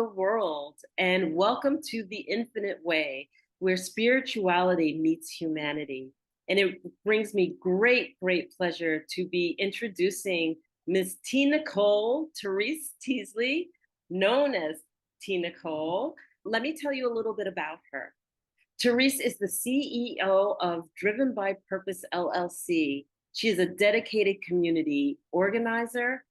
the world, and welcome to The Infinite Way, where spirituality meets humanity. And it brings me great pleasure to be introducing Ms. T. Nicole Therese Teasley, known as T. Nicole. Let me tell you a little bit about her. Therese is the CEO of Driven by Purpose LLC. She is a dedicated community organizer,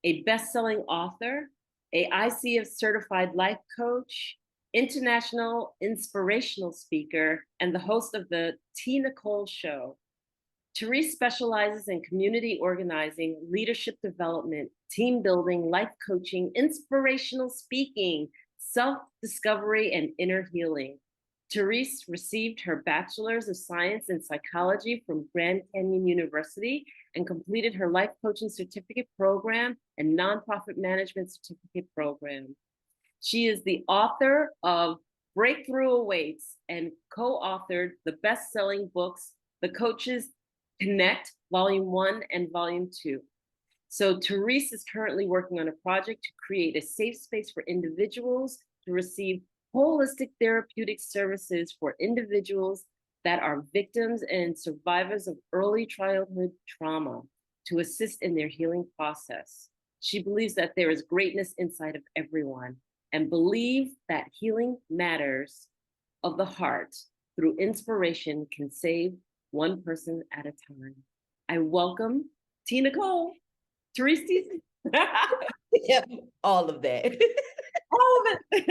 a best-selling author, a ICF certified life coach, international inspirational speaker, and the host of the T. Nicole Show. Therese specializes in community organizing, leadership development, team building, life coaching, inspirational speaking, self-discovery, and inner healing. Therese received her Bachelor's of Science in Psychology from Grand Canyon University and completed her life coaching certificate program and nonprofit management certificate program. She is the author of Breakthrough Awaits and co-authored the best-selling books, The Coaches Connect, Volume 1 and Volume 2. So Therese is currently working on a project to create a safe space for individuals to receive holistic therapeutic services for individuals that are victims and survivors of early childhood trauma to assist in their healing process. She believes that there is greatness inside of everyone and believes that healing matters of the heart through inspiration can save one person at a time. I welcome T. Nicole, Therese Teasley. Yeah, all of that. All of it.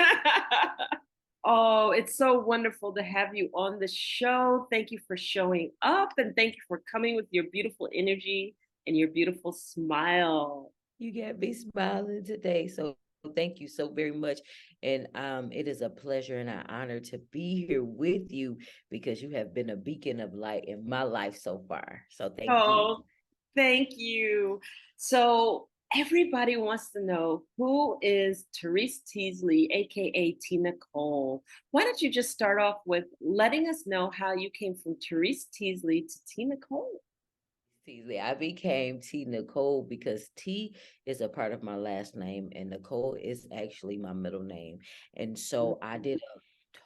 Oh, it's so wonderful to have you on the show. Thank you for showing up and thank you for coming with your beautiful energy and your beautiful smile. You got me smiling today. So thank you so very much. And it is a pleasure and an honor to be here with you because you have been a beacon of light in my life so far. So thank you. Oh, thank you. So everybody wants to know who is Therese Teasley, aka T. Nicole. Why don't you just start off with letting us know how you came from Therese Teasley to T. Nicole? Teasley. I became T Nicole because T is a part of my last name and Nicole is actually my middle name. And so I did a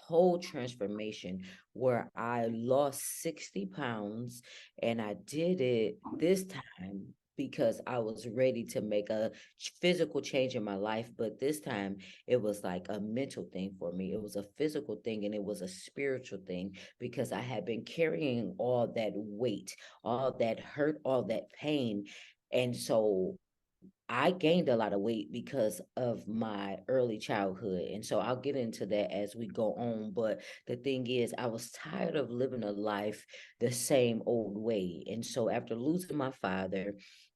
whole transformation where I lost 60 pounds and I did it this time because I was ready to make a physical change in my life. But this time it was like a mental thing for me. It was a physical thing and it was a spiritual thing because I had been carrying all that weight, all that hurt, all that pain. And so I gained a lot of weight because of my early childhood. And so I'll get into that as we go on. But the thing is, I was tired of living a life the same old way. And so after losing my father,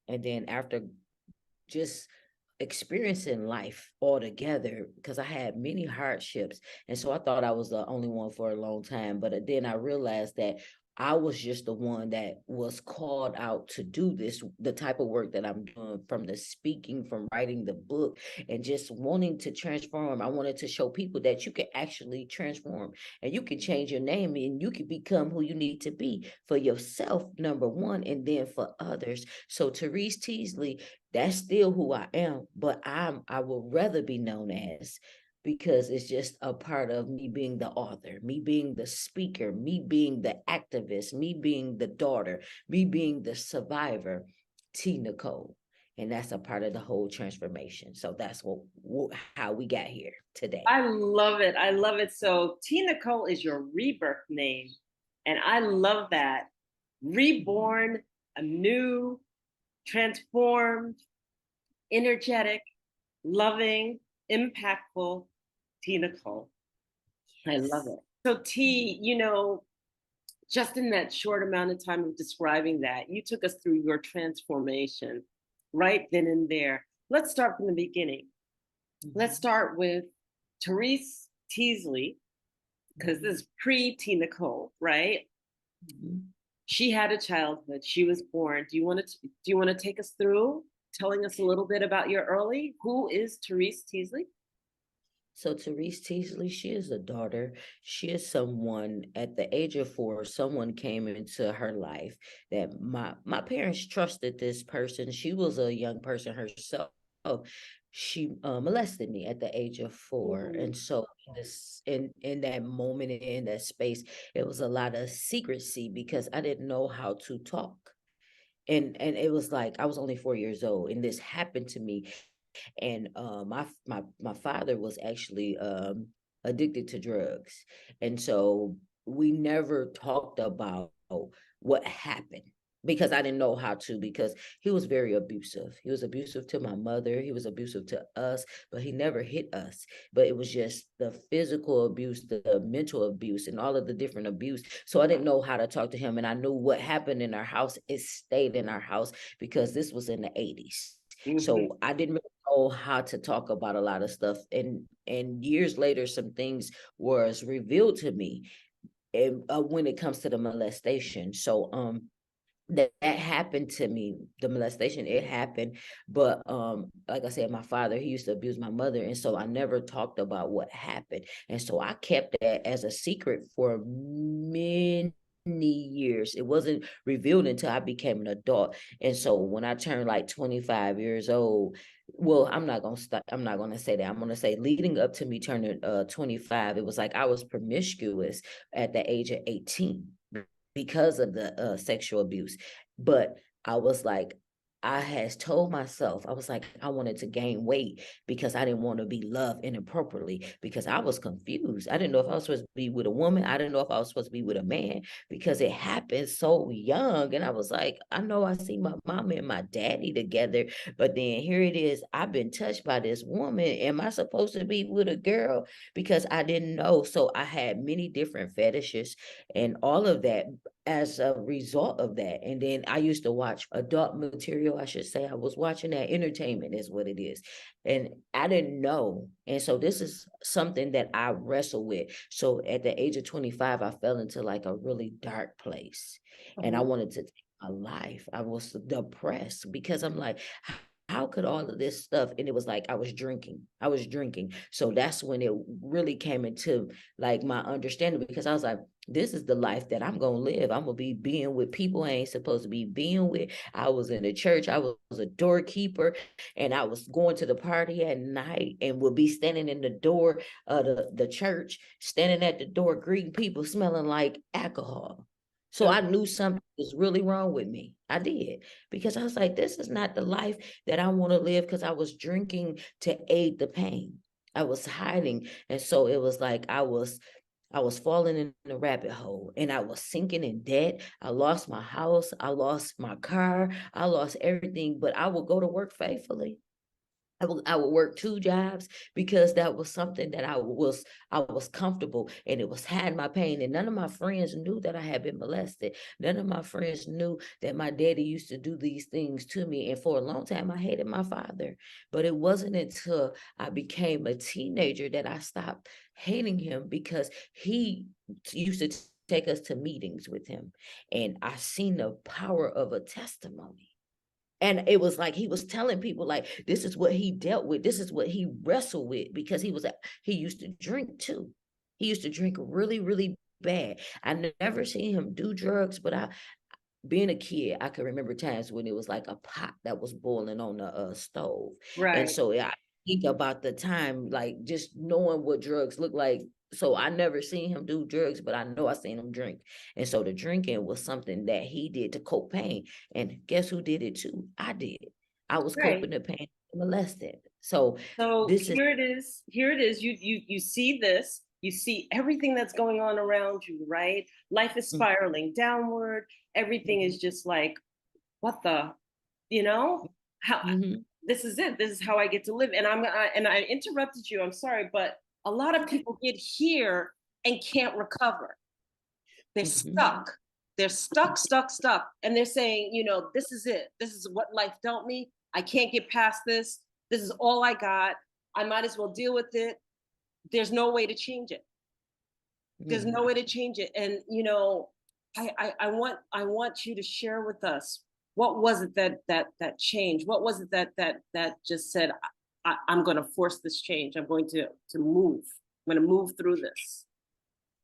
and then after just experiencing life altogether because I had many hardships. And so I thought I was the only one for a long time. But then I realized that I was just the one that was called out to do this, the type of work that I'm doing from the speaking, from writing the book, and just wanting to transform. I wanted to show people that you can actually transform and you can change your name and you can become who you need to be for yourself, number one, and then for others. So Therese Teasley, that's still who I am, but I would rather be known as because it's just a part of me being the author, me being the speaker, me being the activist, me being the daughter, me being the survivor, T. Nicole. And that's a part of the whole transformation. So that's how we got here today. I love it. I love it. So T. Nicole is your rebirth name. And I love that. Reborn, anew, transformed, energetic, loving, impactful T. Nicole. I love it. So T, just in that short amount of time of describing that, you took us through your transformation right then and there. Let's start from the beginning. Let's start with Therese Teasley, because this is pre-T. Nicole, right? She had a childhood. She was born. Do you want to take us through telling us a little bit about your early? Who is Therese Teasley? So Therese Teasley, she is a daughter. She is someone at the age of 4, someone came into her life that my parents trusted this person. She was a young person herself. she molested me at the age of 4. Mhm. And so this in that moment, in that space, it was a lot of secrecy because I didn't know how to talk. And it was like I was only 4 years old, and this happened to me. And my father was actually addicted to drugs, and so we never talked about what happened because I didn't know how to, because he was very abusive. He was abusive to my mother, he was abusive to us, but he never hit us. But it was just the physical abuse, the mental abuse, and all of the different abuse. So I didn't know how to talk to him, and I knew what happened in our house, it stayed in our house because this was in the 80s. Mhm. So I didn't really know how to talk about a lot of stuff. And years later, some things was revealed to me, and when it comes to the molestation. So that happened to me, the molestation, it happened. But like I said, my father, he used to abuse my mother, and so I never talked about what happened. And so I kept that as a secret for many years. It wasn't revealed until I became an adult. And so when I turned like 25 years old, well, I'm not gonna say that. I'm gonna say leading up to me turning 25, it was like I was promiscuous at the age of 18 because of the sexual abuse. But I was like, I had told myself, I was like, I wanted to gain weight because I didn't want to be loved inappropriately, because I was confused. I didn't know if I was supposed to be with a woman. I didn't know if I was supposed to be with a man because it happened so young. And I was like, I know I see my mom and my daddy together, but then here it is. I've been touched by this woman. Am I supposed to be with a girl? Because I didn't know. So I had many different fetishes and all of that as a result of that. And then I used to watch adult material, I should say. I was watching that, entertainment is what it is. And I didn't know. And so this is something that I wrestle with. So at the age of 25, I fell into like a really dark place. And I Mhm. wanted to take my life. I was depressed because I'm like, how could all of this stuff? And it was like I was drinking. So that's when it really came into like my understanding, because I was like, this is the life that I'm gonna live. I'm gonna be being with people I ain't supposed to be being with. I was in the church, I was a doorkeeper, and I was going to the party at night and would be standing in the door of the church, standing at the door, greeting people, smelling like alcohol. So Mm. I knew something was really wrong with me. I did, because I was like, this is not the life that I want to live, because I was drinking to aid the pain. I was hiding. And so it was like I was falling in the rabbit hole, and I was sinking in debt. I lost my house, I lost my car, I lost everything, but I would go to work faithfully. I would work 2 jobs because that was something that I was comfortable, and it was hiding my pain. And none of my friends knew that I had been molested. None of my friends knew that my daddy used to do these things to me. And for a long time, I hated my father. But it wasn't until I became a teenager that I stopped hating him, because he used to take us to meetings with him, and I seen the power of a testimony. And it was like he was telling people, like, this is what he dealt with, this is what he wrestled with, because he used to drink too. He used to drink really, really bad. I never seen him do drugs, but I being a kid, I can remember times when it was like a pot that was boiling on the stove. And Right. so I think about the time, like just knowing what drugs look like. So I never seen him do drugs, but I know I seen him drink. And so the drinking was something that he did to cope pain. And guess who did it too? I did. I was Right. coping the pain, molested. So So this is here it is. Here it is. You see this. You see everything that's going on around you, right? Life is mm, spiraling downward. Everything mhm, is just like, what the, you know? How mhm, this is it. This is how I get to live. And I interrupted you. I'm sorry, but a lot of okay. people get here and can't recover. They're Mhm, stuck. They're stuck, stuck, stuck. And they're saying, this is it. This is what life dealt me. I can't get past this. This is all I got. I might as well deal with it. There's no way to change it. There's mhm. no way to change it. And I want you to share with us, what was it that changed? What was it that just said, I'm going to force this change. I'm going to move. I'm going to move through this.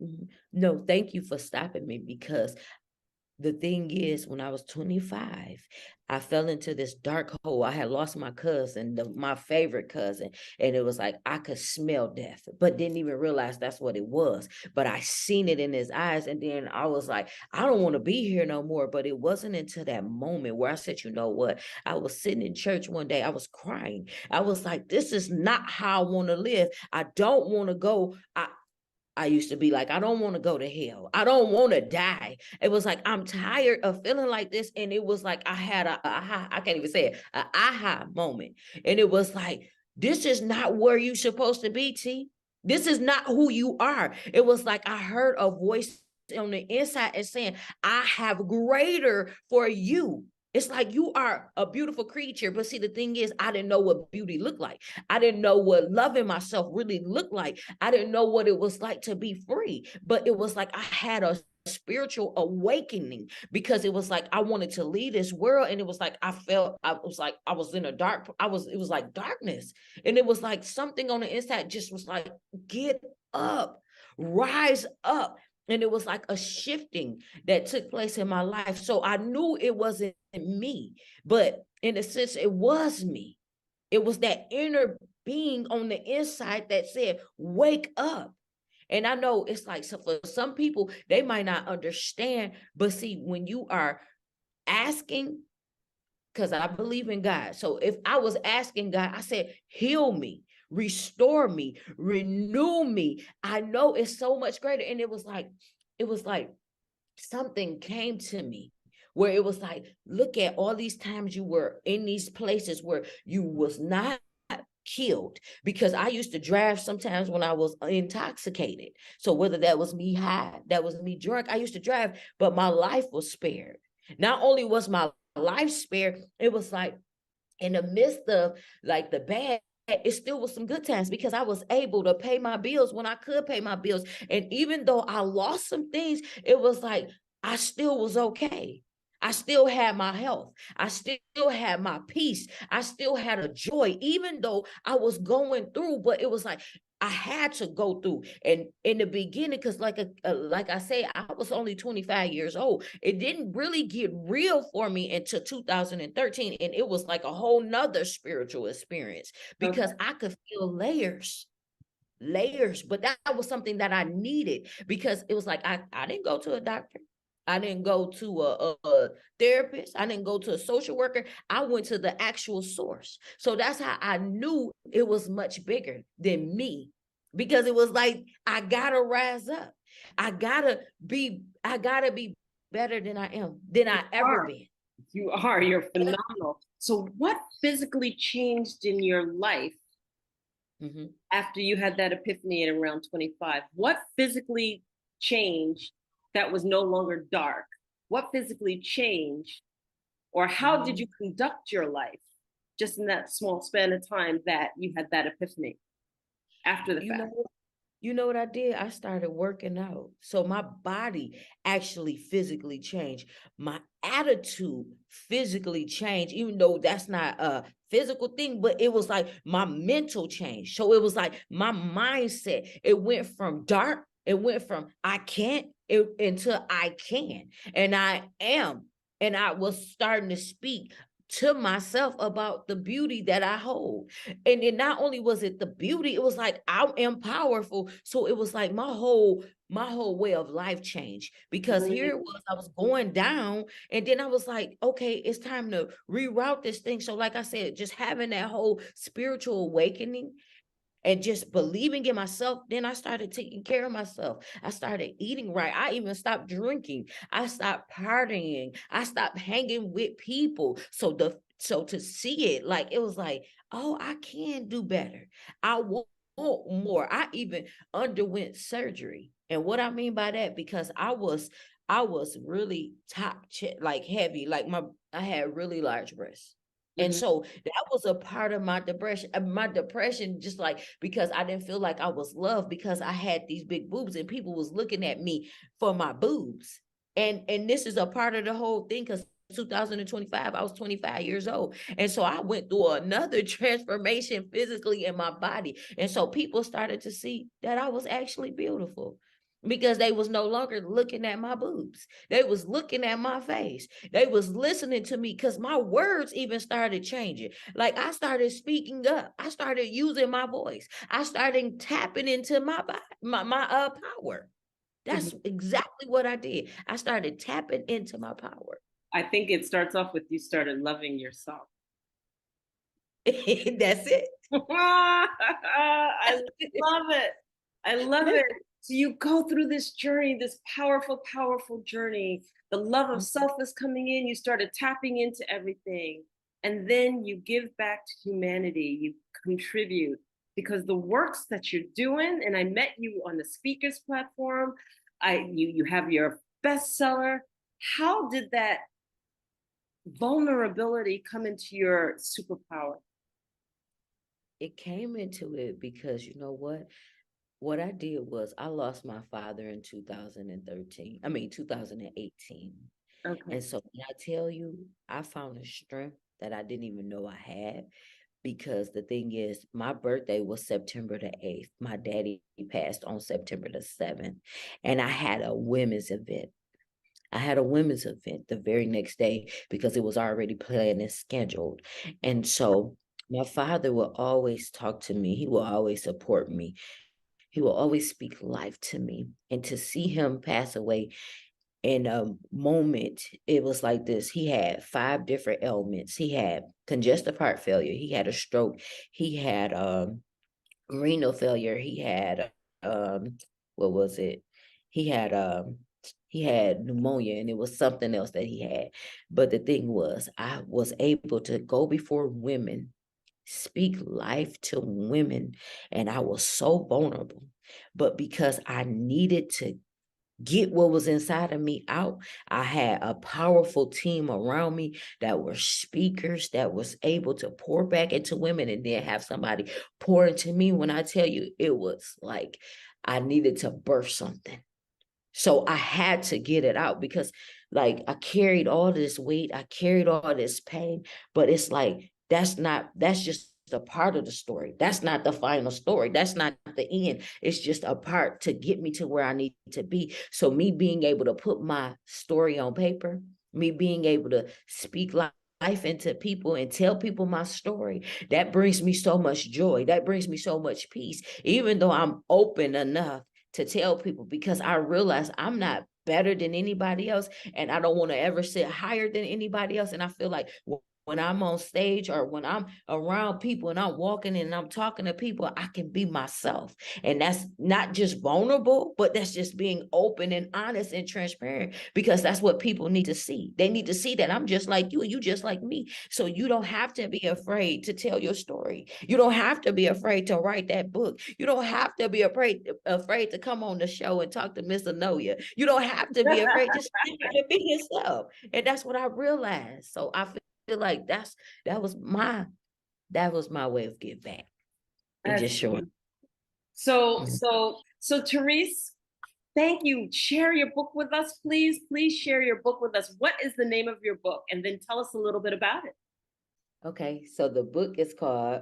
Mhm. No, thank you for stopping me, because the thing is, when I was 25, I fell into this dark hole. I had lost my cousin, my favorite cousin, and it was like I could smell death, but didn't even realize that's what it was. But I seen it in his eyes, and then I was like, I don't want to be here no more. But it wasn't until that moment where I said, you know what? I was sitting in church one day, I was crying. I was like, this is not how I want to live. I don't want to go. I used to be like, I don't want to go to hell. I don't want to die. It was like, I'm tired of feeling like this. And it was like, I had a aha, I can't even say it, an aha moment. And it was like, this is not where you're supposed to be, T. This is not who you are. It was like, I heard a voice on the inside and saying, I have greater for you. It's like you are a beautiful creature. But see, the thing is, I didn't know what beauty looked like. I didn't know what loving myself really looked like. I didn't know what it was like to be free. But it was like I had a spiritual awakening because it was like I wanted to leave this world. And it was like I felt I was like I was in a dark, it was like darkness. And it was like something on the inside just was like, get up, rise up. And it was like a shifting that took place in my life. So I knew it wasn't me, but in a sense, it was me. It was that inner being on the inside that said, wake up. And I know it's like, so for some people, they might not understand, but see, when you are asking, because I believe in God. So if I was asking God, I said, heal me, restore me, renew me. I know it's so much greater. And it was like something came to me where it was like, look at all these times you were in these places where you was not killed, because I used to drive sometimes when I was intoxicated. So whether that was me high, that was me drunk, I used to drive, but my life was spared. Not only was my life spared, it was like in the midst of like the bad, it still was some good times because I was able to pay my bills when I could pay my bills. And even though I lost some things, it was like I still was okay. I still had my health. I still had my peace. I still had a joy, even though I was going through. But it was like I had to go through. And in the beginning, because like I say, I was only 25 years old. It didn't really get real for me until 2013. And it was like a whole nother spiritual experience Okay. because I could feel layers, but that was something that I needed because it was like I didn't go to a doctor. I didn't go to a therapist. I didn't go to a social worker. I went to the actual source. So that's how I knew it was much bigger than me, because it was like, I gotta rise up. I gotta be better than I am, than You I ever are. been. You are. You're phenomenal. So, what physically changed in your life Mhm. after you had that epiphany at around 25? What physically changed that was no longer dark? What physically changed, or how did you Mhm. conduct your life just in that small span of time that you had that epiphany after the You fact? know, You know what I did? I started working out. So my body actually physically changed. My attitude physically changed, even though that's not a physical thing, but it was like my mental change. So it was like my mindset. It went from dark, it went from I can't until I can. And I am. And I was starting to speak to myself about the beauty that I hold. And it not only was it the beauty, it was like I am powerful. So it was like my whole way of life changed, because here it Mm. was, I was going down, and then I was like, okay, it's time to reroute this thing. So like I said, just having that whole spiritual awakening and just believing in myself, then I started taking care of myself. I started eating right. I even stopped drinking. I stopped partying. I stopped hanging with people. So to see it, like it was like, oh, I can do better. I want more. I even underwent surgery. And what I mean by that, because I was really like heavy, like I had really large breasts. And Mhm. so that was a part of my depression, just like because I didn't feel like I was loved because I had these big boobs and people was looking at me for my boobs. And this is a part of the whole thing, because 2025, I was 25 years old. And so I went through another transformation physically in my body. And so people started to see that I was actually beautiful. because they was no longer looking at my boobs. They was looking at my face. They was listening to me because my words even started changing. Like I started speaking up. I started using my voice. I started tapping into my power. That's Mhm. exactly what I did. I started tapping into my power. I think it starts off with you started loving yourself. That's it. I love it. I love it. So you go through this journey, this powerful, powerful journey. The love of self is coming in. You started tapping into everything. And then you give back to humanity. You contribute because the works that you're doing, and I met you on the speakers platform. You have your bestseller. How did that vulnerability come into your superpower? It came into it because you know what? What I did was I lost my father in 2013. I mean 2018. Okay. And so when I tell you, I found a strength that I didn't even know I had because the thing is, my birthday was September the 8th. My daddy passed on September the 7th. And I had a women's event. I had a women's event the very next day because it was already planned and scheduled. And so my father will always talk to me. He will always support me. He will always speak life to me. And to see him pass away in a moment, it was like this. He had 5 different ailments. He had congestive heart failure. He had a stroke. He had renal failure. He had what was it? He had he had pneumonia and it was something else that he had. But the thing was, I was able to go before women, speak life to women, and I was so vulnerable. But because I needed to get what was inside of me out, I had a powerful team around me that were speakers that was able to pour back into women and then have somebody pour into me. When I tell you, it was like I needed to birth something. So I had to get it out because like I carried all this weight, I carried all this pain, but it's like that's just a part of the story. That's not the final story. That's not the end. It's just a part to get me to where I need to be. So me being able to put my story on paper, me being able to speak life into people and tell people my story, that brings me so much joy. That brings me so much peace. Even though I'm open enough to tell people because I realize I'm not better than anybody else and I don't want to ever sit higher than anybody else. And I feel like when I'm on stage or when I'm around people and I'm walking and I'm talking to people, I can be myself. And that's not just vulnerable, but that's just being open and honest and transparent because that's what people need to see. They need to see that I'm just like you just like me. So you don't have to be afraid to tell your story. You don't have to be afraid to write that book. You don't have to be afraid to come on the show and talk to Miss Anoya. You don't have to be afraid to be yourself. And that's what I realized. So I feel like that was my that was my way of giving back and That's just showing. so Therese, thank you. Share your book with us, please. Please share your book with us. What is the name of your book? And then tell us a little bit about it. Okay, so the book is called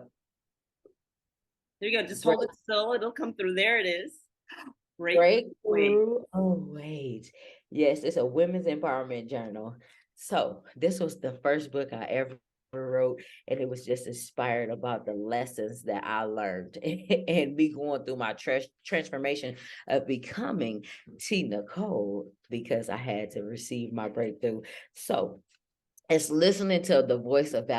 There you go. Just hold Break, it still. It'll come through. There it is. Breakthrough. Breakthrough. Oh, wait. Yes, it's a women's empowerment journal. So this was the first book I ever wrote, and it was just inspired about the lessons that I learned and me going through my transformation of becoming T Nicole because I had to receive my breakthrough. So it's listening to the voice of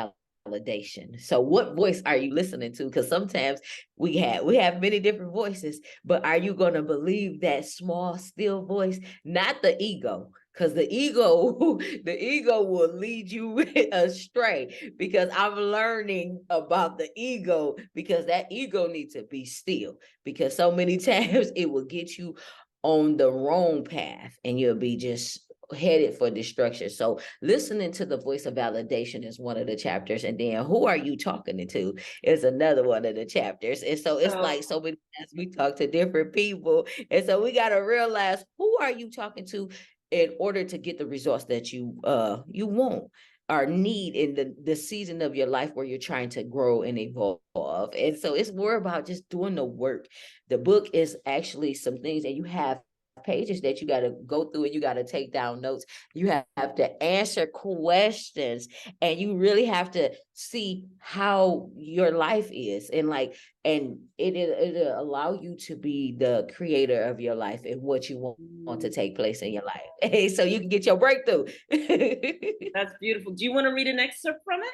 validation. So what voice are you listening to? Because sometimes we have many different voices, but are you going to believe that small still voice, not the ego? Because the ego the ego will lead you astray because I'm learning about the ego because that ego needs to be still because so many times it will get you on the wrong path and you'll be just headed for destruction. So listening to the voice of validation is one of the chapters, and then who are you talking to is another one of the chapters. And so it's So like so many times we talk to different people, and so we got to realize who are you talking to in order to get the results that you want or need in the season of your life where you're trying to grow and evolve. And so it's more about just doing the work. The book is actually some things, and you have pages that you got to go through and you got to take down notes. You have to answer questions, and you really have to see how your life is, and like, and it'll allow you to be the creator of your life and what you want to Mm, take place in your life. So you can get your breakthrough. that's beautiful. Do you want to read an excerpt from it?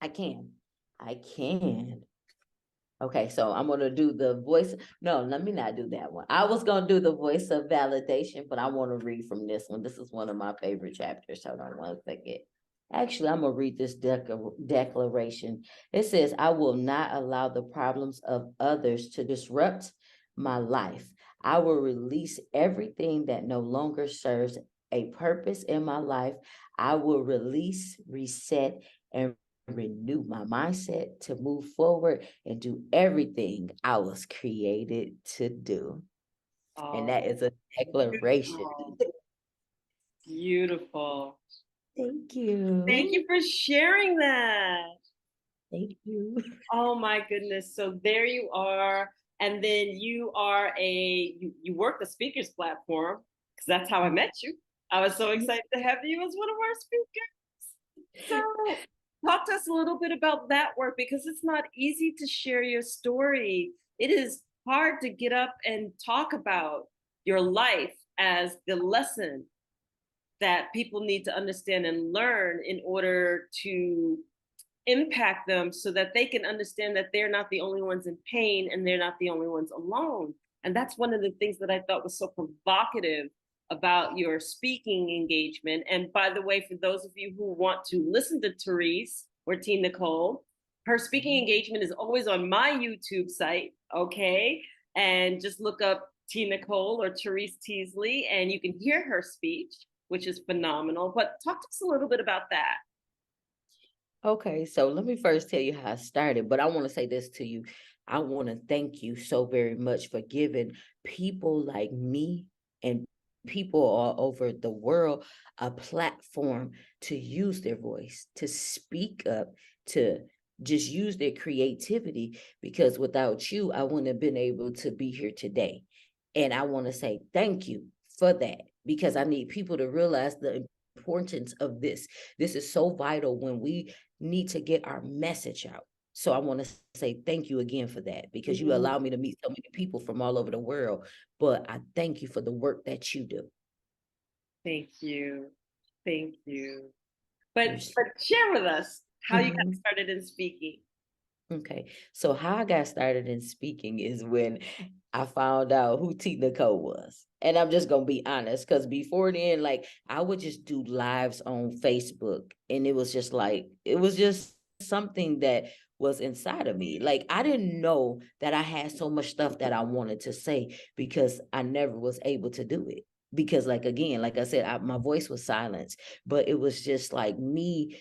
I can. I can. Okay, so I'm gonna do the voice. No, let me not do that one. I was gonna do the voice of validation, but I want to read from this one. This is one of my favorite chapters. Hold on one second. Actually, I'm gonna read this declaration. It says, "I will not allow the problems of others to disrupt my life. I will release everything that no longer serves a purpose in my life. I will release, reset, and renew my mindset to move forward and do everything I was created to do." And that Oh, is a declaration. beautiful. Beautiful. Thank Thank you you. for sharing that. Thank you. Oh my goodness. So there you are. And then you are you work the speakers platform because that's how I met you. I was so excited to have you as one of our speakers. So talk to us a little bit about that work because it's not easy to share your story. It is hard to get up and talk about your life as the lesson that people need to understand and learn in order to impact them so that they can understand that they're not the only ones in pain and they're not the only ones alone. And that's one of the things that I thought was so provocative about your speaking engagement. And by the way, for those of you who want to listen to Therese or T. Nicole, her speaking engagement is always on my YouTube site, okay? And just look up T. Nicole or Therese Teasley, and you can hear her speech, which is phenomenal. But talk to us a little bit about that. Okay, so let me first tell you how I started, but I want to say this to you. I want to thank you so very much for giving people like me and people all over the world a platform to use their voice, to speak up, to just use their creativity, because without you, I wouldn't have been able to be here today. And I want to say thank you for that, because I need people to realize the importance of this. This is so vital when we need to get our message out. So I want to say thank you again for that, because you Mm, allow me to meet so many people from all over the world. But I thank you for the work that you do. thank you. Thank you. You're But share with us how you got Mhm. started in speaking. Okay. So how I got started in speaking is when I found out who T Nicole was. And I'm just gonna be honest, because before then, like, I would just do lives on Facebook, and it was just like, it was just something that was inside of me. Like, I didn't know that I had so much stuff that I wanted to say, because I never was able to do it. Because, like, again, like I said, my voice was silenced, but it was just like me.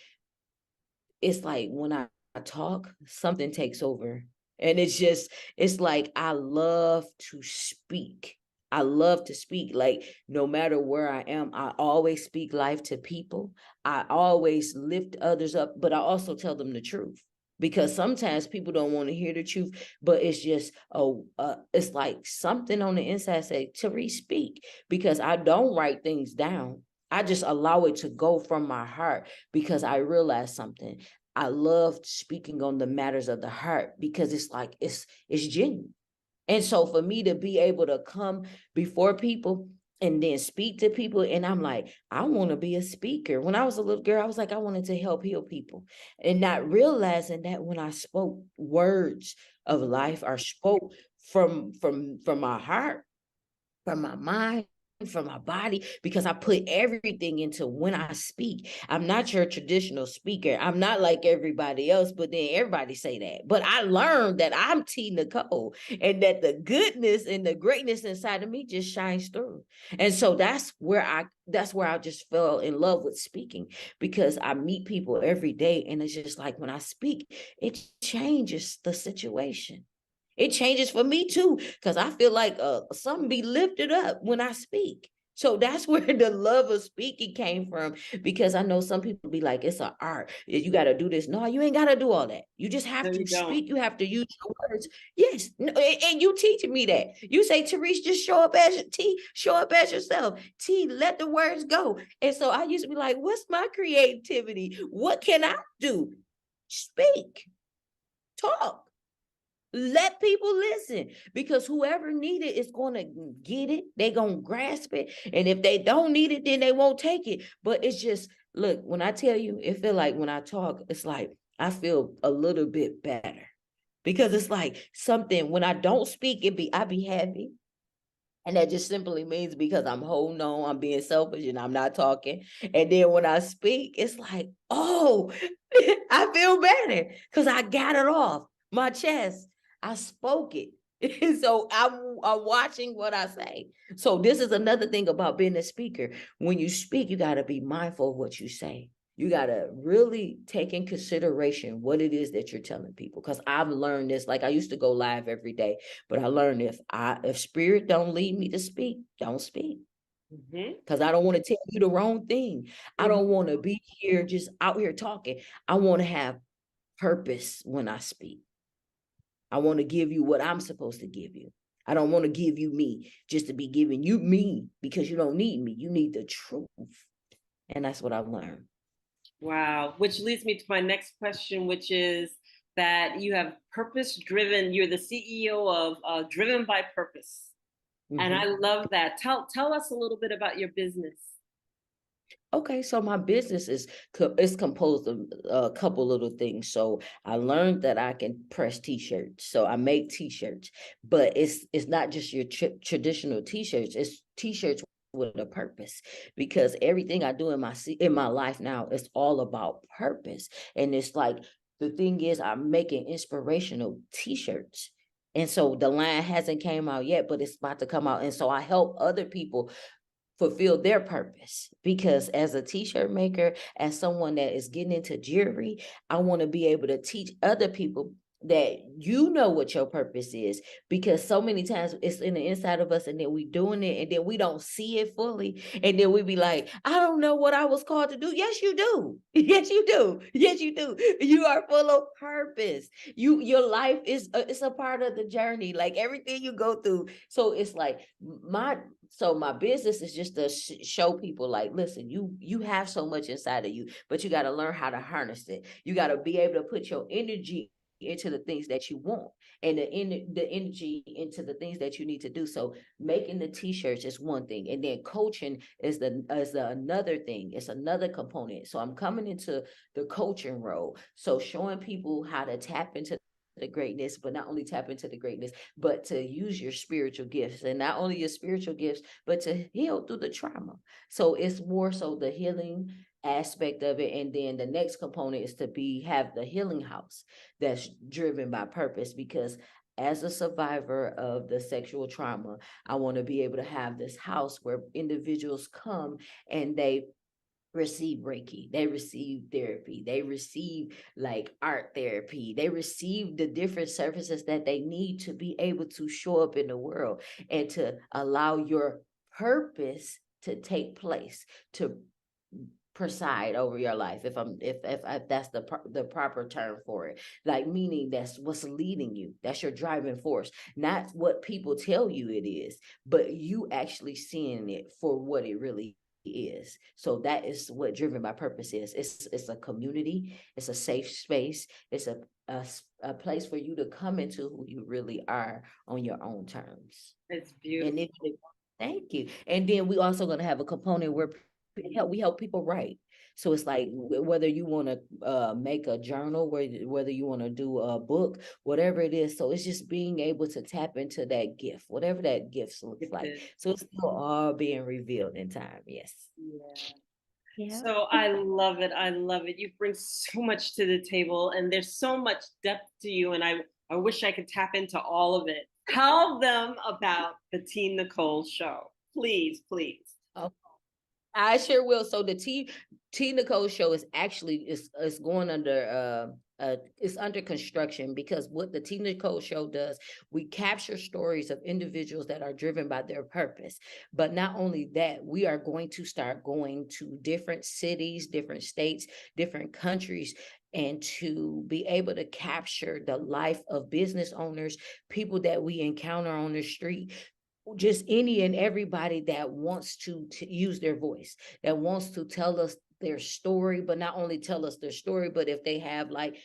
It's like when I talk, something takes over. And it's like I love to speak. I love to speak. Like, no matter where I am, I always speak life to people. I always lift others up, but I also tell them the truth. Because sometimes people don't want to hear the truth, but it's just it's like something on the inside say, Therese, speak. Because I don't write things down. I just allow it to go from my heart, because I realize something. I love speaking on the matters of the heart, because it's like it's genuine. And so for me to be able to come before people and then speak to people, and I'm like, I want to be a speaker. When I was a little girl, I was like, I wanted to help heal people, and not realizing that when I spoke words of life, or spoke from my heart, from my mind, from my body, because I put everything into when I speak. I'm not your traditional speaker. I'm not like everybody else, but then everybody say that. But I learned that I'm T Nicole, and that the goodness and the greatness inside of me just shines through. And so that's where I just fell in love with speaking, because I meet people every day, and it's just like when I speak, it changes the situation. It changes for me too, because I feel like something be lifted up when I speak. So that's where the love of speaking came from, because I know some people be like, it's an art. You got to do this. No, you ain't got to do all that. You just have No, to you don't. speak. You have to use your words. Yes. No, and you teaching me that. You say, Therese, just show up as show up as yourself. Let the words go. And so I used to be like, what's my creativity? What can I do? Speak, talk. Let people listen, because whoever need it is going to get it. They're going to grasp it. And if they don't need it, then they won't take it. But it's just, look, when I tell you, it feel like when I talk, it's like I feel a little bit better, because it's like something when I don't speak, I be happy. And that just simply means because I'm holding on, I'm being selfish, and I'm not talking. And then when I speak, it's like, oh, I feel better because I got it off my chest. I spoke it. So I'm watching what I say. So this is another thing about being a speaker. When you speak, you got to be mindful of what you say. You got to really take in consideration what it is that you're telling people. Because I've learned this. Like, I used to go live every day, but I learned if spirit don't lead me to speak, don't speak. Because I don't want to tell you the wrong thing. I don't want to be here just out here talking. I want to have purpose when I speak. I want to give you what I'm supposed to give you. I don't want to give you me just to be giving you me, because you don't need me. You need the truth. And that's what I've learned. Wow. Which leads me to my next question, which is that you have purpose driven, you're the CEO of Driven by Purpose. And I Mm-hmm. love that. Tell us a little bit about your business. Okay, so my business is composed of a couple little things. So I learned that I can press t-shirts. So I make t-shirts, but it's not just your traditional t-shirts. It's t-shirts with a purpose, because everything I do in my life now is all about purpose. And it's like, the thing is, I'm making inspirational t-shirts. And so the line hasn't came out yet, but it's about to come out. And so I help other people fulfill their purpose, because as a t-shirt maker, as someone that is getting into jewelry, I want to be able to teach other people that you know what your purpose is, because so many times it's in the inside of us, and then we doing it and then we don't see it fully, and then we be like, I don't know what I was called to do. Yes you do. Yes you do. Yes you do. You are full of purpose. Your life is it's a part of the journey, like everything you go through. So it's like my business is just to show people, like, listen, you have so much inside of you, but you got to learn how to harness it. You got to be able to put your energy into the things that you want, and the energy into the things that you need to do. So making the t-shirts is one thing, and then coaching is the another thing. It's another component. So I'm coming into the coaching role, so showing people how to tap into the greatness, but not only tap into the greatness, but to use your spiritual gifts, and not only your spiritual gifts, but to heal through the trauma. So it's more so the healing aspect of it. And then the next component is to have the healing house that's driven by purpose, because as a survivor of the sexual trauma, I want to be able to have this house where individuals come and they receive Reiki, they receive therapy, they receive like art therapy, they receive the different services that they need to be able to show up in the world, and to allow your purpose to take place, to preside over your life, if that's the proper term for it, like, meaning that's what's leading you, that's your driving force, not what people tell you it is, but you actually seeing it for what it really is. So that is what driven by purpose is. It's a community, it's a safe space, it's a place for you to come into who you really are on your own terms. It's And beautiful. if thank you. And then we also going to have a component where we help people write. So it's like, whether you want to make a journal, whether you want to do a book, whatever it is. So it's just being able to tap into that gift, whatever that gift looks like. Gifted. So it's still all being revealed in time. Yes. Yeah. Yeah. So I love it. I love it. You bring so much to the table, and there's so much depth to you. And I wish I could tap into all of it. Tell them about the Teen Nicole show. Please, please. I sure will. So the T Nicole show is actually is going under it's under construction, because what the T Nicole show does, we capture stories of individuals that are driven by their purpose. But not only that, we are going to start going to different cities, different states, different countries, and to be able to capture the life of business owners, people that we encounter on the street, just any and everybody that wants to use their voice, that wants to tell us their story, but not only tell us their story, but if they have like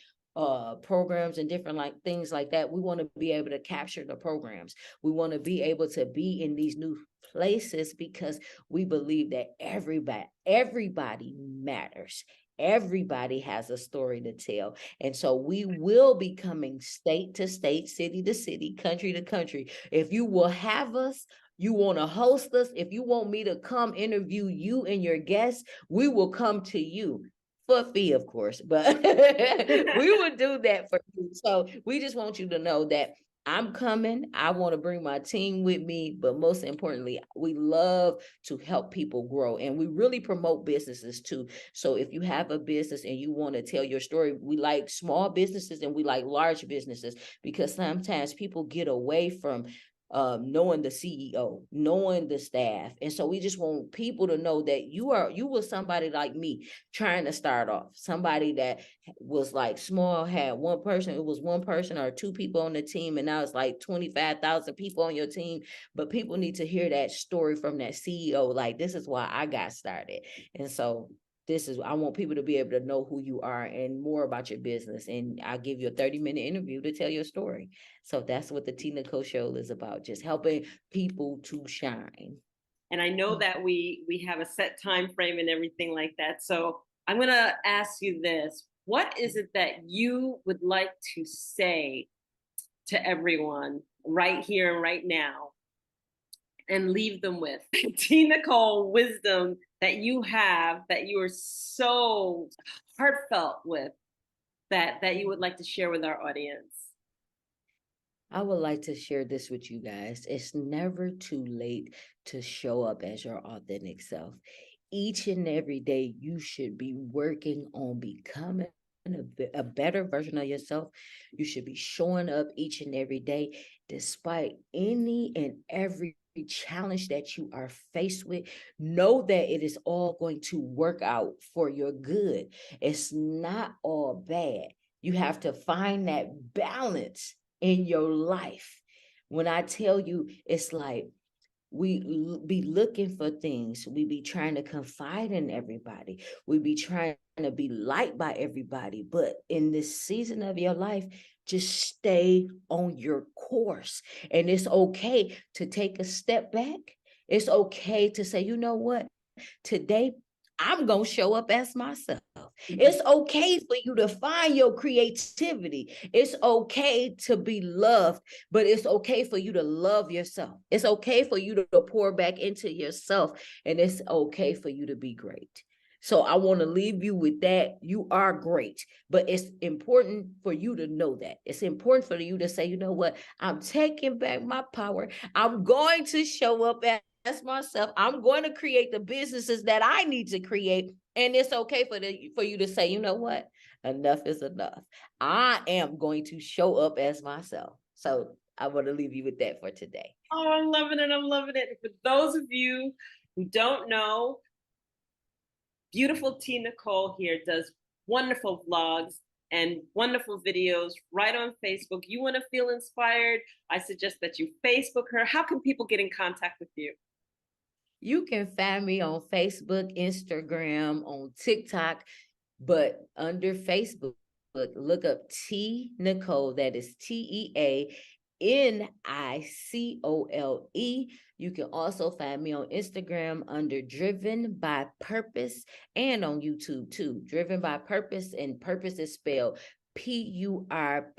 programs and different like things like that, we want to be able to capture the programs. We want to be able to be in these new places, because we believe that everybody matters. Everybody has a story to tell. And so we will be coming state to state, city to city, country to country. If you will have us, you want to host us, if you want me to come interview you and your guests, we will come to you for a fee, of course, but we would do that for you. So we just want you to know that I'm coming. I want to bring my team with me, but most importantly, we love to help people grow, and we really promote businesses too. So if you have a business and you want to tell your story, we like small businesses and we like large businesses, because sometimes people get away from knowing the CEO, knowing the staff. And so we just want people to know that you were somebody like me trying to start off, somebody that was like small, had one person, it was one person or two people on the team, and now it's like 25,000 people on your team. But people need to hear that story from that CEO, like, this is why I got started. And so I want people to be able to know who you are and more about your business. And I'll give you a 30-minute interview to tell your story. So that's what the T Nicole show is about, just helping people to shine. And I know that we have a set time frame and everything like that. So I'm going to ask you this. What is it that you would like to say to everyone right here and right now, and leave them with T Nicole wisdom that you have, that you are so heartfelt with, that you would like to share with our audience? I would like to share this with you guys. It's never too late to show up as your authentic self. Each and every day, you should be working on becoming a better version of yourself. You should be showing up each and every day, despite any and every challenge that you are faced with. Know that it is all going to work out for your good. It's not all bad. You have to find that balance in your life. When I tell you, it's like we be looking for things. We be trying to confide in everybody. We be trying to be liked by everybody. But in this season of your life, just stay on your course. And it's okay to take a step back. It's okay to say, you know what? Today, I'm going to show up as myself. It's okay for you to find your creativity. It's okay to be loved, but it's okay for you to love yourself. It's okay for you to pour back into yourself, and it's okay for you to be great. So I want to leave you with that. You are great, but it's important for you to know that. It's important for you to say, you know what? I'm taking back my power. I'm going to show up as myself. I'm going to create the businesses that I need to create. And it's okay for you to say, you know what? Enough is enough. I am going to show up as myself. So I want to leave you with that for today. Oh, I'm loving it. I'm loving it. For those of you who don't know, beautiful T Nicole here does wonderful vlogs and wonderful videos right on Facebook. You want to feel inspired? I suggest that you Facebook her. How can people get in contact with you? You can find me on Facebook, Instagram, on TikTok, but under Facebook, look up T Nicole. That is TEANICOLE. You can also find me on Instagram under Driven by Purpose, and on YouTube too. Driven by Purpose, and purpose is spelled PURPOS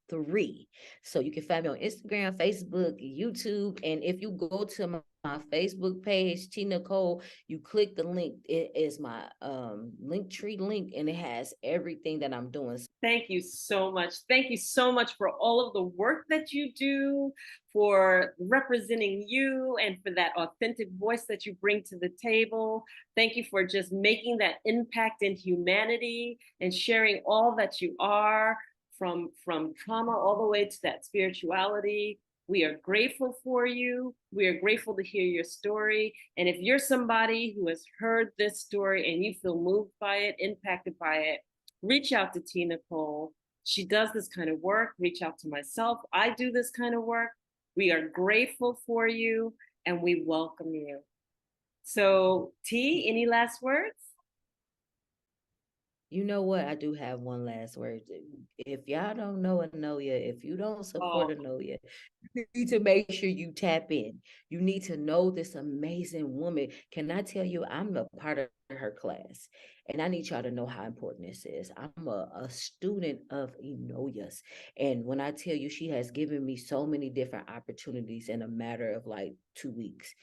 3. So you can find me on Instagram, Facebook, YouTube. And if you go to my Facebook page, T Nicole. You click the link. It is my Linktree link, and it has everything that I'm doing. Thank you so much. Thank you so much for all of the work that you do, for representing you, and for that authentic voice that you bring to the table. Thank you for just making that impact in humanity and sharing all that you are, from trauma all the way to that spirituality. We are grateful for you. We are grateful to hear your story. And if you're somebody who has heard this story and you feel moved by it, impacted by it, reach out to T Nicole. She does this kind of work. Reach out to myself. I do this kind of work. We are grateful for you and we welcome you. So, T, any last words? You know what? I do have one last word. If y'all don't know Anoya, if you don't support Oh, Anoya, you need to make sure you tap in. You need to know this amazing woman. Can I tell you, I'm a part of her class, and I need y'all to know how important this is. I'm a student of Enoya's, and when I tell you, she has given me so many different opportunities in a matter of like 2 weeks.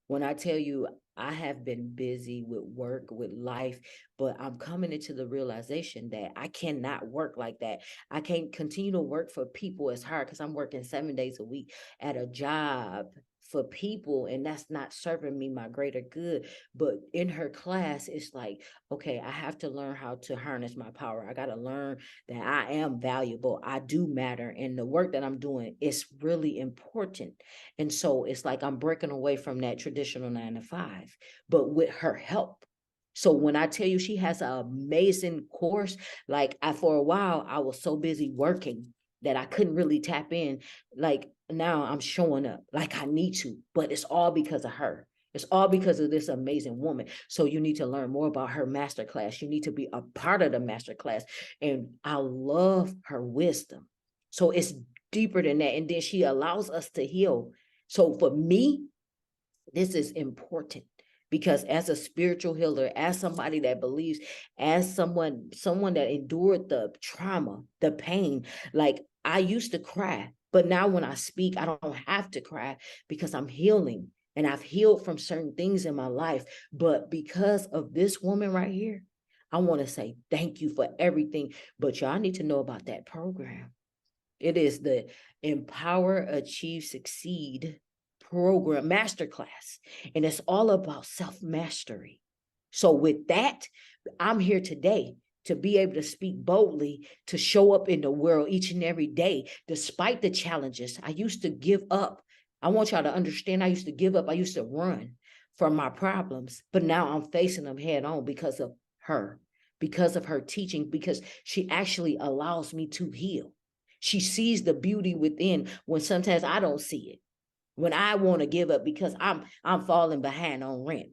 When I tell you, I have been busy with work, with life, but I'm coming into the realization that I cannot work like that. I can't continue to work for people as hard because I'm working 7 days a week at a job for people, and that's not serving me my greater good. But in her class, it's like, okay, I have to learn how to harness my power. I got to learn that I am valuable. I do matter, and the work that I'm doing is really important. And so it's like I'm breaking away from that traditional 9 to 5, but with her help. So when I tell you she has an amazing course, like for a while, I was so busy working that I couldn't really tap in. Like now I'm showing up like I need to, but it's all because of her. It's all because of this amazing woman. So you need to learn more about her masterclass. You need to be a part of the masterclass. And I love her wisdom. So it's deeper than that. And then she allows us to heal. So for me, this is important because as a spiritual healer, as somebody that believes, as someone that endured the trauma, the pain, like I used to cry, but now when I speak, I don't have to cry because I'm healing and I've healed from certain things in my life. But because of this woman right here, I want to say thank you for everything. But y'all need to know about that program. It is the Empower, Achieve, Succeed program masterclass, and it's all about self mastery. So, with that, I'm here today to be able to speak boldly, to show up in the world each and every day, despite the challenges. I used to give up. I want y'all to understand, I used to give up. I used to run from my problems, but now I'm facing them head on because of her, because of her teaching, because she actually allows me to heal. She sees the beauty within when sometimes I don't see it. When I want to give up because I'm falling behind on rent,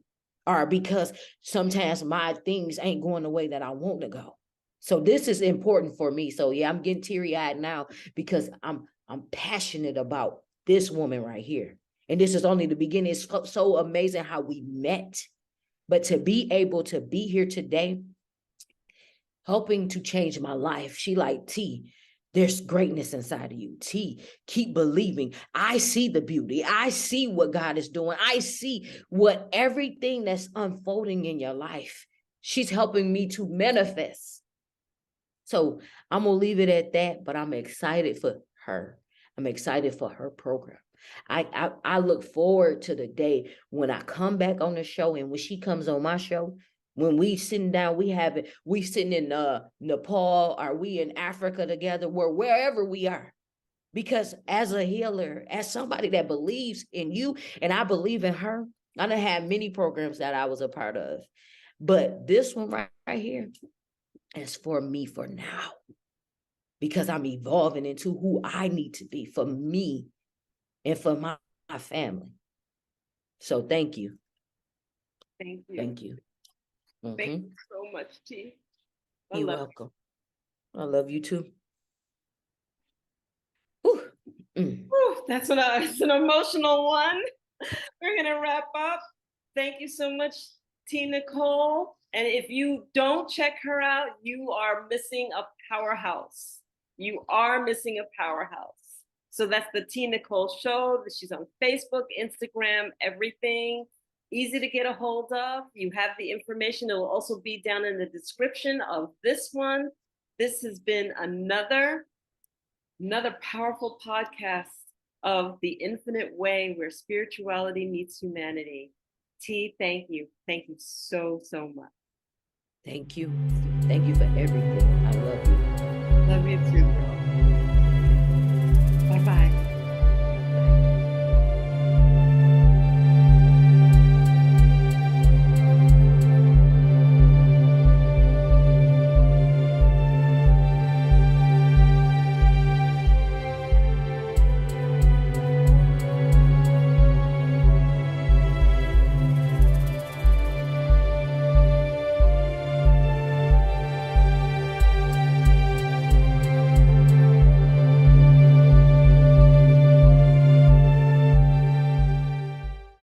or because sometimes my things ain't going the way that I want to go. So this is important for me. So yeah, I'm getting teary-eyed now because I'm passionate about this woman right here. And this is only the beginning. It's so amazing how we met. But to be able to be here today, helping to change my life. She like, T, there's greatness inside of you. T, keep believing. I see the beauty. I see what God is doing. I see what everything that's unfolding in your life. She's helping me to manifest. So I'm gonna leave it at that, but I'm excited for her. I'm excited for her program. I look forward to the day when I come back on the show and when she comes on my show, when we sitting down, we sitting in Nepal, or we in Africa together, wherever we are. Because as a healer, as somebody that believes in you, and I believe in her, I done had many programs that I was a part of. But this one right here is for me for now. Because I'm evolving into who I need to be for me and for my family. So thank you. thank you. Thank you. Thank Mm-hmm. you so much, T. I You're love welcome. I love you too. Mm. you. That's it's an emotional one. We're gonna wrap up. Thank you so much, T Nicole. And if you don't check her out, you are missing a powerhouse. You are missing a powerhouse. So that's the T Nicole Show. She's on Facebook, Instagram, everything. Easy to get a hold of. You have the information. It will also be down in the description of this one. This has been another powerful podcast of The Infinite Way, where spirituality meets humanity. T, thank you. Thank you so, so much. Thank you. Thank you for everything. I love you. Love you too, girl.